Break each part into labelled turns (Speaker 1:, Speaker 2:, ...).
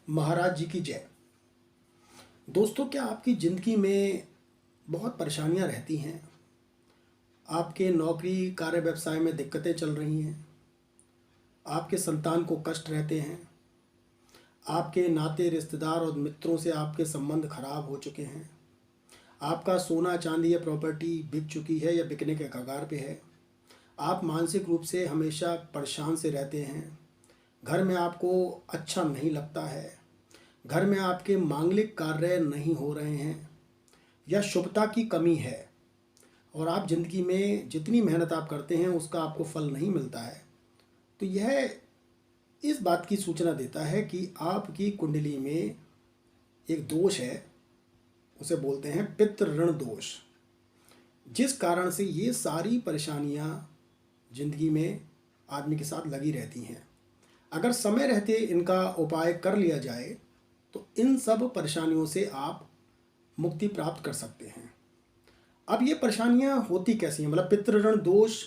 Speaker 1: महाराज जी की जय। दोस्तों, क्या आपकी ज़िंदगी में बहुत परेशानियां रहती हैं? आपके नौकरी कार्य व्यवसाय में दिक्कतें चल रही हैं, आपके संतान को कष्ट रहते हैं, आपके नाते रिश्तेदार और मित्रों से आपके संबंध खराब हो चुके हैं, आपका सोना चांदी या प्रॉपर्टी बिक चुकी है या बिकने के कगार पे है, आप मानसिक रूप से हमेशा परेशान से रहते हैं, घर में आपको अच्छा नहीं लगता है, घर में आपके मांगलिक कार्य नहीं हो रहे हैं या शुभता की कमी है और आप ज़िंदगी में जितनी मेहनत आप करते हैं उसका आपको फल नहीं मिलता है, तो यह इस बात की सूचना देता है कि आपकी कुंडली में एक दोष है। उसे बोलते हैं पितृ ऋण दोष, जिस कारण से ये सारी परेशानियां ज़िंदगी में आदमी के साथ लगी रहती हैं। अगर समय रहते इनका उपाय कर लिया जाए तो इन सब परेशानियों से आप मुक्ति प्राप्त कर सकते हैं। अब ये परेशानियां होती कैसी हैं, मतलब पितृ ऋण दोष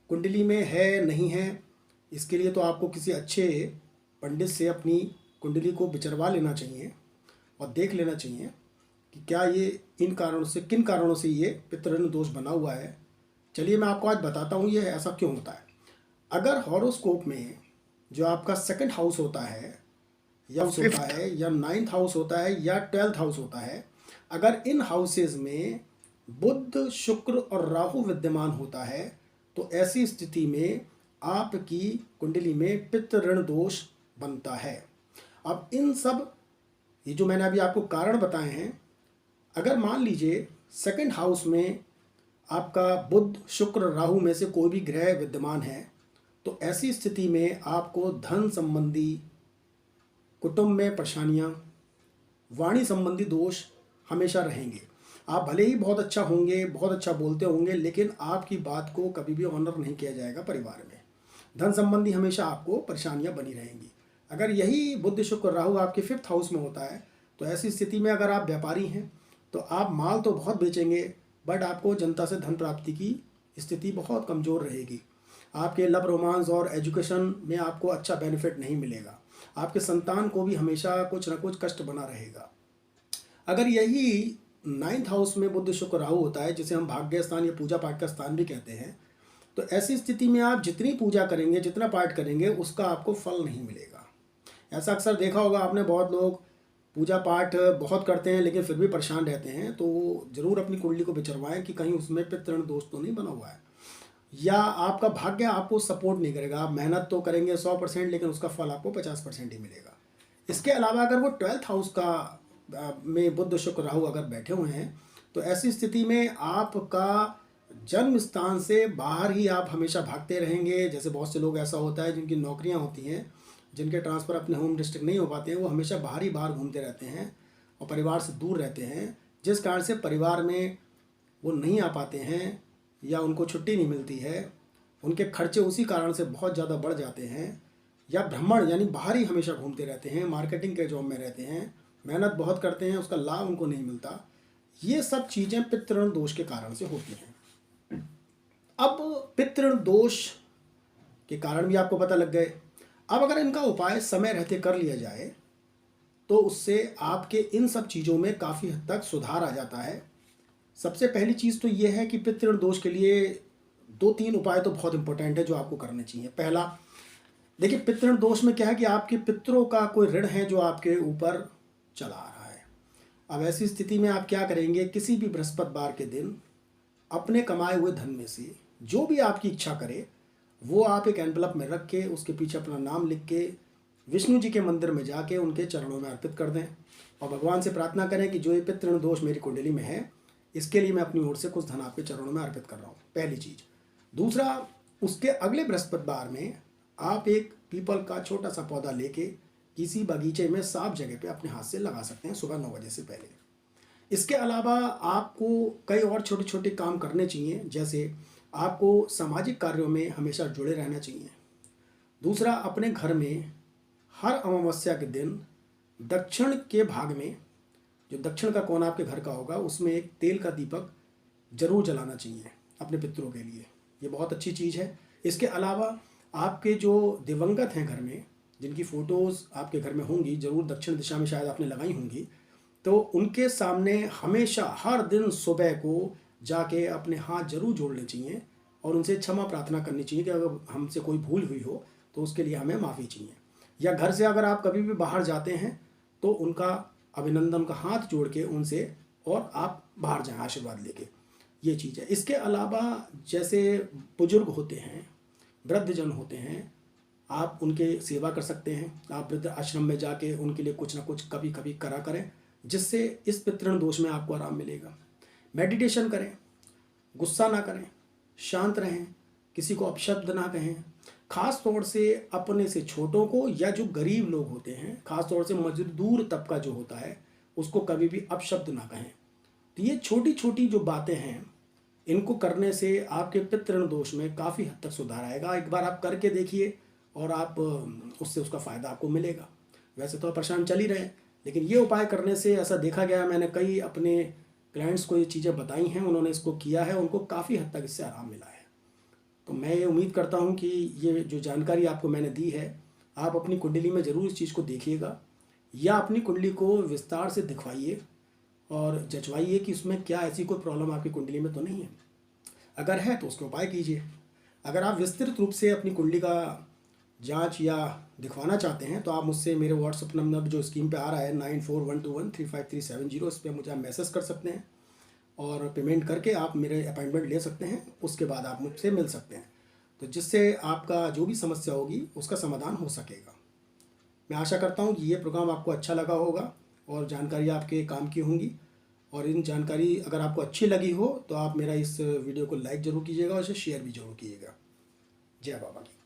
Speaker 1: कुंडली में है नहीं है, इसके लिए तो आपको किसी अच्छे पंडित से अपनी कुंडली को विचरवा लेना चाहिए और देख लेना चाहिए कि क्या ये इन कारणों से, किन कारणों से ये पितृ ऋण दोष बना हुआ है। चलिए मैं आपको आज बताता हूँ ये ऐसा क्यों होता है। अगर हॉरोस्कोप में जो आपका सेकंड हाउस होता है या फिफ्थ होता है या नाइन्थ हाउस होता है या 12th हाउस होता है, अगर इन हाउसेज में बुध शुक्र और राहु विद्यमान होता है तो ऐसी स्थिति में आपकी कुंडली में पितृ ऋण दोष बनता है। अब इन सब ये जो मैंने अभी आपको कारण बताए हैं, अगर मान लीजिए सेकंड हाउस में आपका बुध शुक्र राहु में से कोई भी ग्रह विद्यमान है तो ऐसी स्थिति में आपको धन संबंधी, कुटुंब में परेशानियां, वाणी संबंधी दोष हमेशा रहेंगे। आप भले ही बहुत अच्छा होंगे, बहुत अच्छा बोलते होंगे, लेकिन आपकी बात को कभी भी ऑनर नहीं किया जाएगा परिवार में। धन संबंधी हमेशा आपको परेशानियां बनी रहेंगी। अगर यही बुध शुक्र राहु आपके 5th हाउस में होता है तो ऐसी स्थिति में अगर आप व्यापारी हैं तो आप माल तो बहुत बेचेंगे, बट आपको जनता से धन प्राप्ति की स्थिति बहुत कमज़ोर रहेगी। आपके लव रोमांस और एजुकेशन में आपको अच्छा बेनिफिट नहीं मिलेगा। आपके संतान को भी हमेशा कुछ ना कुछ कष्ट बना रहेगा। अगर यही 9th हाउस में बुध शुक्र राहु होता है, जिसे हम भाग्य स्थान या पूजा पाठ का स्थान भी कहते हैं, तो ऐसी स्थिति में आप जितनी पूजा करेंगे, जितना पाठ करेंगे, उसका आपको फल नहीं मिलेगा। ऐसा अक्सर देखा होगा आपने, बहुत लोग पूजा पाठ बहुत करते हैं लेकिन फिर भी परेशान रहते हैं, तो ज़रूर अपनी कुंडली को विचरवाएं कि कहीं उसमें पितृ ऋण दोष तो नहीं बना हुआ है या आपका भाग्य आपको सपोर्ट नहीं करेगा। आप मेहनत तो करेंगे 100%, लेकिन उसका फल आपको 50% ही मिलेगा। इसके अलावा अगर वो 12th हाउस का में बुध शुक्र राहु अगर बैठे हुए हैं तो ऐसी स्थिति में आपका जन्म स्थान से बाहर ही आप हमेशा भागते रहेंगे। जैसे बहुत से लोग, ऐसा होता है जिनकी नौकरियां होती हैं, जिनके ट्रांसफ़र अपने होम डिस्ट्रिक्ट नहीं हो पाते हैं, वो हमेशा बाहर घूमते रहते हैं और परिवार से दूर रहते हैं, जिस कारण से परिवार में वो नहीं आ पाते हैं या उनको छुट्टी नहीं मिलती है। उनके खर्चे उसी कारण से बहुत ज़्यादा बढ़ जाते हैं। या भ्रमण यानी बाहर ही हमेशा घूमते रहते हैं, मार्केटिंग के जॉब में रहते हैं, मेहनत बहुत करते हैं, उसका लाभ उनको नहीं मिलता। ये सब चीज़ें पितृ ऋण दोष के कारण से होती हैं। अब पितृ ऋण दोष के कारण भी आपको पता लग गए। अब अगर इनका उपाय समय रहते कर लिया जाए तो उससे आपके इन सब चीज़ों में काफ़ी हद तक सुधार आ जाता है। सबसे पहली चीज़ तो ये है कि पितृ ऋण दोष के लिए 2-3 उपाय तो बहुत इंपॉर्टेंट है जो आपको करने चाहिए। पहला, देखिए पितृ ऋण दोष में क्या है कि आपके पितरों का कोई ऋण है जो आपके ऊपर चला आ रहा है। अब ऐसी स्थिति में आप क्या करेंगे, किसी भी बृहस्पतिवार के दिन अपने कमाए हुए धन में से जो भी आपकी इच्छा करे वो आप एक एनवलप में रख के उसके पीछे अपना नाम लिख के विष्णु जी के मंदिर में जाके उनके चरणों में अर्पित कर दें और भगवान से प्रार्थना करें कि जो ये पितृ ऋण दोष मेरी कुंडली में है, इसके लिए मैं अपनी ओर से कुछ धन आपके चरणों में अर्पित कर रहा हूँ, पहली चीज़। दूसरा, उसके अगले बृहस्पतिवार में आप एक पीपल का छोटा सा पौधा लेके किसी बगीचे में साफ जगह पे अपने हाथ से लगा सकते हैं सुबह 9 बजे से पहले। इसके अलावा आपको कई और छोटे छोटे काम करने चाहिए, जैसे आपको सामाजिक कार्यों में हमेशा जुड़े रहना चाहिए। दूसरा, अपने घर में हर अमावस्या के दिन दक्षिण के भाग में, जो दक्षिण का कोना आपके घर का होगा, उसमें एक तेल का दीपक जरूर जलाना चाहिए अपने पितरों के लिए। ये बहुत अच्छी चीज़ है। इसके अलावा आपके जो दिवंगत हैं घर में, जिनकी फ़ोटोज़ आपके घर में होंगी, ज़रूर दक्षिण दिशा में शायद आपने लगाई होंगी, तो उनके सामने हमेशा हर दिन सुबह को जाके अपने हाथ ज़रूर जोड़ने चाहिए और उनसे क्षमा प्रार्थना करनी चाहिए कि अगर हमसे कोई भूल हुई हो तो उसके लिए हमें माफ़ी चाहिए। या घर से अगर आप कभी भी बाहर जाते हैं तो उनका अभिनंदन, का हाथ जोड़ के उनसे और आप बाहर जाएं आशीर्वाद लेके, ये चीज़ है। इसके अलावा जैसे बुजुर्ग होते हैं, वृद्धजन होते हैं, आप उनके सेवा कर सकते हैं। आप वृद्ध आश्रम में जाके उनके लिए कुछ ना कुछ कभी कभी करा करें, जिससे इस पितृण दोष में आपको आराम मिलेगा। मेडिटेशन करें, गुस्सा ना करें, शांत रहें, किसी को अपशब्द ना कहें। खास तौर से अपने से छोटों को या जो गरीब लोग होते हैं, खास तौर से मजदूर तबका जो होता है, उसको कभी भी अपशब्द ना कहें। तो ये छोटी छोटी जो बातें हैं, इनको करने से आपके पितृण दोष में काफ़ी हद तक सुधार आएगा। एक बार आप करके देखिए और आप उससे उसका फ़ायदा आपको मिलेगा। वैसे तो आप परेशान चल ही रहे हैं, लेकिन ये उपाय करने से ऐसा देखा गया है, मैंने कई अपने क्लाइंट्स को ये चीज़ें बताई हैं, उन्होंने इसको किया है, उनको काफ़ी हद तक इससे आराम मिला है। तो मैं ये उम्मीद करता हूँ कि ये जो जानकारी आपको मैंने दी है, आप अपनी कुंडली में ज़रूर इस चीज़ को देखिएगा या अपनी कुंडली को विस्तार से दिखवाइए और जचवाइए कि उसमें क्या ऐसी कोई प्रॉब्लम आपकी कुंडली में तो नहीं है। अगर है तो उसके उपाय कीजिए। अगर आप विस्तृत रूप से अपनी कुंडली का जांच या दिखवाना चाहते हैं तो आप मुझसे मेरे व्हाट्सअप नंबर जो स्क्रीन पे आ रहा है 9412135370, इस पर मुझे आप मैसेज कर सकते हैं और पेमेंट करके आप मेरे अपॉइंटमेंट ले सकते हैं। उसके बाद आप मुझसे मिल सकते हैं, तो जिससे आपका जो भी समस्या होगी उसका समाधान हो सकेगा। मैं आशा करता हूँ कि ये प्रोग्राम आपको अच्छा लगा होगा और जानकारी आपके काम की होंगी। और इन जानकारी अगर आपको अच्छी लगी हो तो आप मेरा इस वीडियो को लाइक ज़रूर कीजिएगा और इसे शेयर भी ज़रूर कीजिएगा। जय बाबा की।